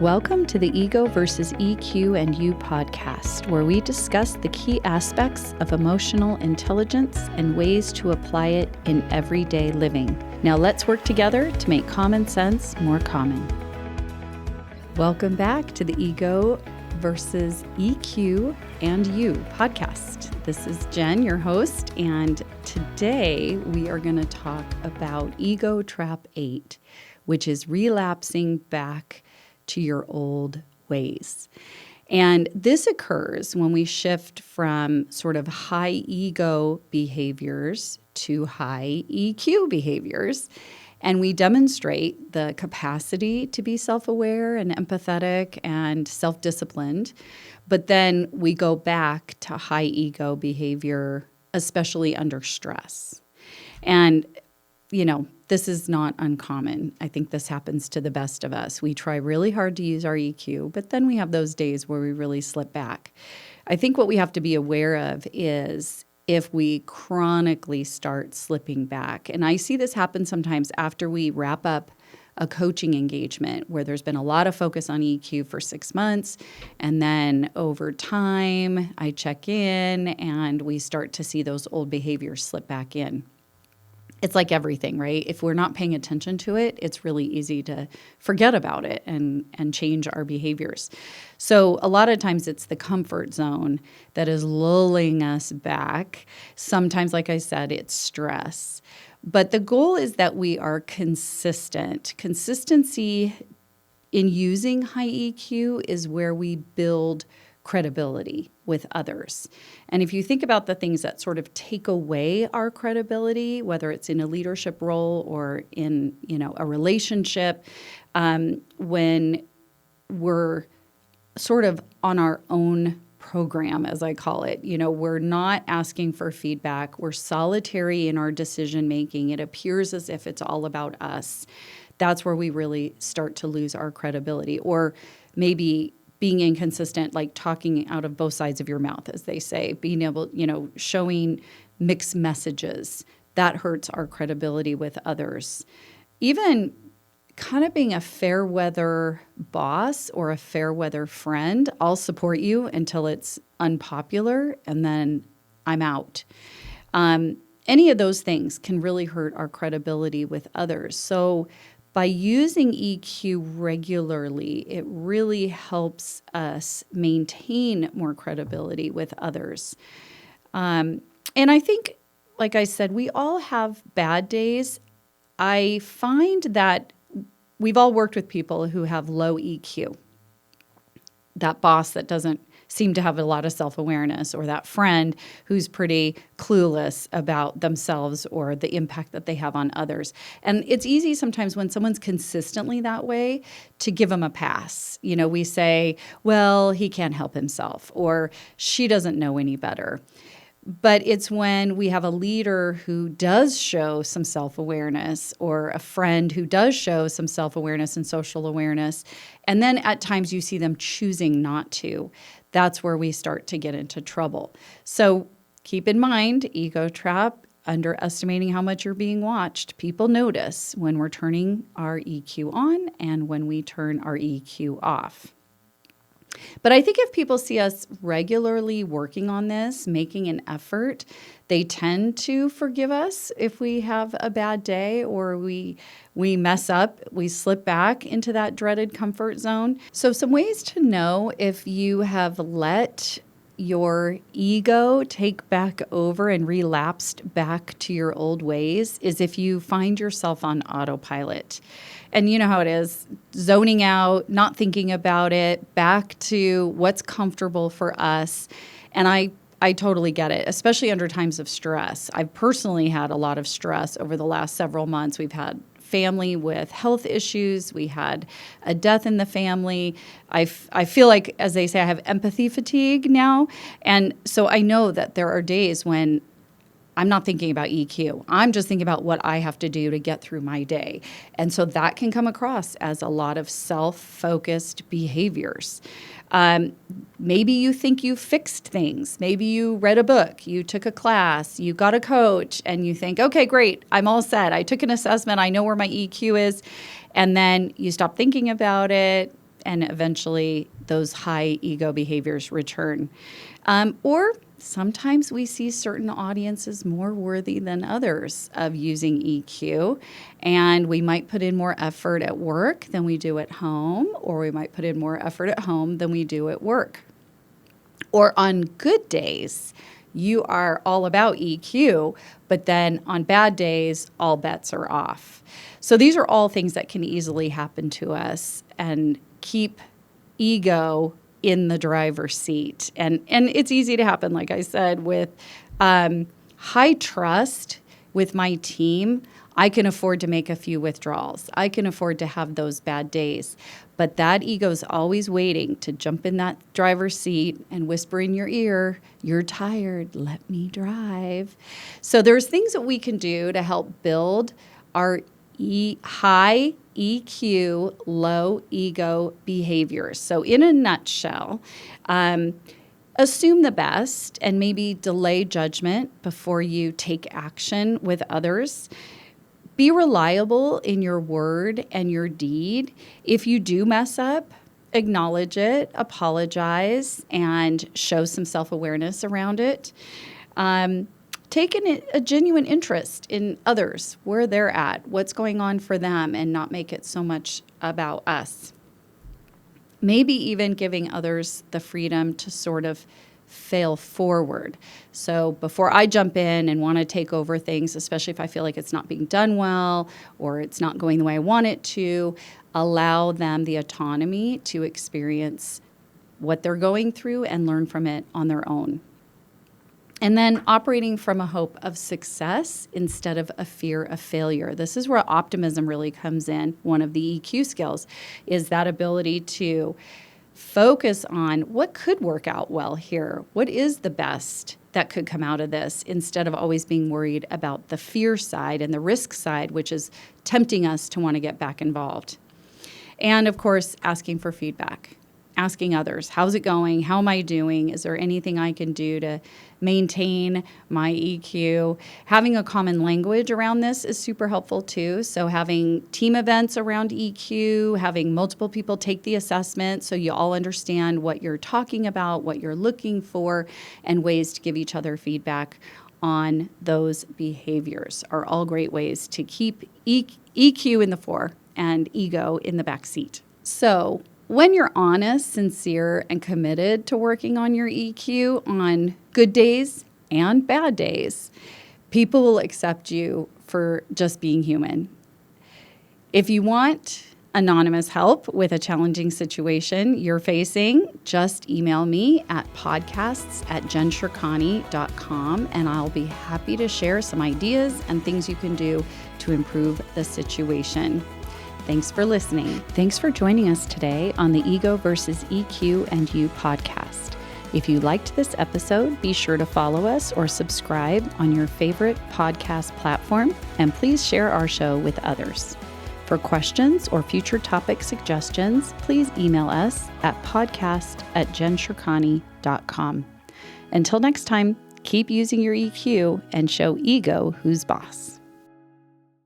Welcome to the Ego versus EQ and You podcast, where we discuss the key aspects of emotional intelligence and ways to apply it in everyday living. Now let's work together to make common sense more common. Welcome back to the Ego versus EQ and You podcast. This is Jen, your host, and today we are going to talk about Ego Trap 8, which is relapsing back to your old ways. And this occurs when we shift from sort of high ego behaviors to high EQ behaviors. And we demonstrate the capacity to be self-aware and empathetic and self-disciplined. But then we go back to high ego behavior, especially under stress. And this is not uncommon. I think this happens to the best of us. We try really hard to use our EQ, but then we have those days where we really slip back. I think what we have to be aware of is if we chronically start slipping back. And I see this happen sometimes after we wrap up a coaching engagement where there's been a lot of focus on EQ for 6 months. And then over time, I check in and we start to see those old behaviors slip back in. It's like everything, right? If we're not paying attention to it, it's really easy to forget about it and change our behaviors. So a lot of times it's the comfort zone that is lulling us back. Sometimes, like I said, it's stress. But the goal is that we are consistent. Consistency in using high EQ is where we build credibility with others. And if you think about the things that sort of take away our credibility, whether it's in a leadership role or in, a relationship, when we're sort of on our own program, as I call it, we're not asking for feedback. We're solitary in our decision making. It appears as if it's all about us. That's where we really start to lose our credibility, or maybe being inconsistent, like talking out of both sides of your mouth, as they say, being able, showing mixed messages, that hurts our credibility with others. Even kind of being a fair weather boss or a fair weather friend, I'll support you until it's unpopular and then I'm out. Any of those things can really hurt our credibility with others. So by using EQ regularly, it really helps us maintain more credibility with others. And I think, like I said, we all have bad days. I find that we've all worked with people who have low EQ. That boss that doesn't seem to have a lot of self-awareness, or that friend who's pretty clueless about themselves or the impact that they have on others. And it's easy sometimes when someone's consistently that way to give them a pass. We say, well, he can't help himself, or she doesn't know any better. But it's when we have a leader who does show some self-awareness, or a friend who does show some self-awareness and social awareness, and then at times you see them choosing not to. That's where we start to get into trouble. So keep in mind, ego trap, underestimating how much you're being watched. People notice when we're turning our EQ on and when we turn our EQ off. But I think if people see us regularly working on this, making an effort, they tend to forgive us if we have a bad day or we mess up, we slip back into that dreaded comfort zone. So some ways to know if you have let your ego take back over and relapsed back to your old ways is if you find yourself on autopilot. And you know how it is, zoning out, not thinking about it, back to what's comfortable for us. And I totally get it, especially under times of stress. I've personally had a lot of stress over the last several months. We've had family with health issues. We had a death in the family. I feel like, as they say, I have empathy fatigue now. And so I know that there are days when I'm not thinking about EQ. I'm just thinking about what I have to do to get through my day. And so that can come across as a lot of self-focused behaviors. Maybe you think you fixed things. Maybe you read a book, you took a class, you got a coach, and you think, okay, great, I'm all set. I took an assessment. I know where my EQ is. And then you stop thinking about it, and eventually those high ego behaviors return. Or sometimes we see certain audiences more worthy than others of using EQ, and we might put in more effort at work than we do at home, or we might put in more effort at home than we do at work. Or on good days, you are all about EQ, but then on bad days, all bets are off. So these are all things that can easily happen to us and keep ego in the driver's seat. And it's easy to happen, like I said, with high trust with my team. I can afford to make a few withdrawals. I can afford to have those bad days. But that ego's always waiting to jump in that driver's seat and whisper in your ear, "You're tired, let me drive." So there's things that we can do to help build our high EQ, low ego behaviors. So in a nutshell, assume the best and maybe delay judgment before you take action with others. Be reliable in your word and your deed. If you do mess up, acknowledge it, apologize, and show some self-awareness around it. Take a genuine interest in others, where they're at, what's going on for them, and not make it so much about us. Maybe even giving others the freedom to sort of fail forward. So before I jump in and want to take over things, especially if I feel like it's not being done well or it's not going the way I want it to, allow them the autonomy to experience what they're going through and learn from it on their own. And then operating from a hope of success instead of a fear of failure. This is where optimism really comes in. One of the EQ skills is that ability to focus on what could work out well here. What is the best that could come out of this, instead of always being worried about the fear side and the risk side, which is tempting us to want to get back involved. And of course, asking for feedback. Asking others, how's it going? How am I doing? Is there anything I can do to maintain my EQ? Having a common language around this is super helpful too. So having team events around EQ, having multiple people take the assessment so you all understand what you're talking about, what you're looking for, and ways to give each other feedback on those behaviors are all great ways to keep EQ in the fore and ego in the back seat. So when you're honest, sincere, and committed to working on your EQ on good days and bad days, people will accept you for just being human. If you want anonymous help with a challenging situation you're facing, just email me at podcasts@jenshirkani.com, and I'll be happy to share some ideas and things you can do to improve the situation. Thanks for listening. Thanks for joining us today on the Ego versus EQ and You podcast. If you liked this episode, be sure to follow us or subscribe on your favorite podcast platform, and please share our show with others. For questions or future topic suggestions, please email us at podcast@jenshirkani.com. Until next time, keep using your EQ and show ego who's boss.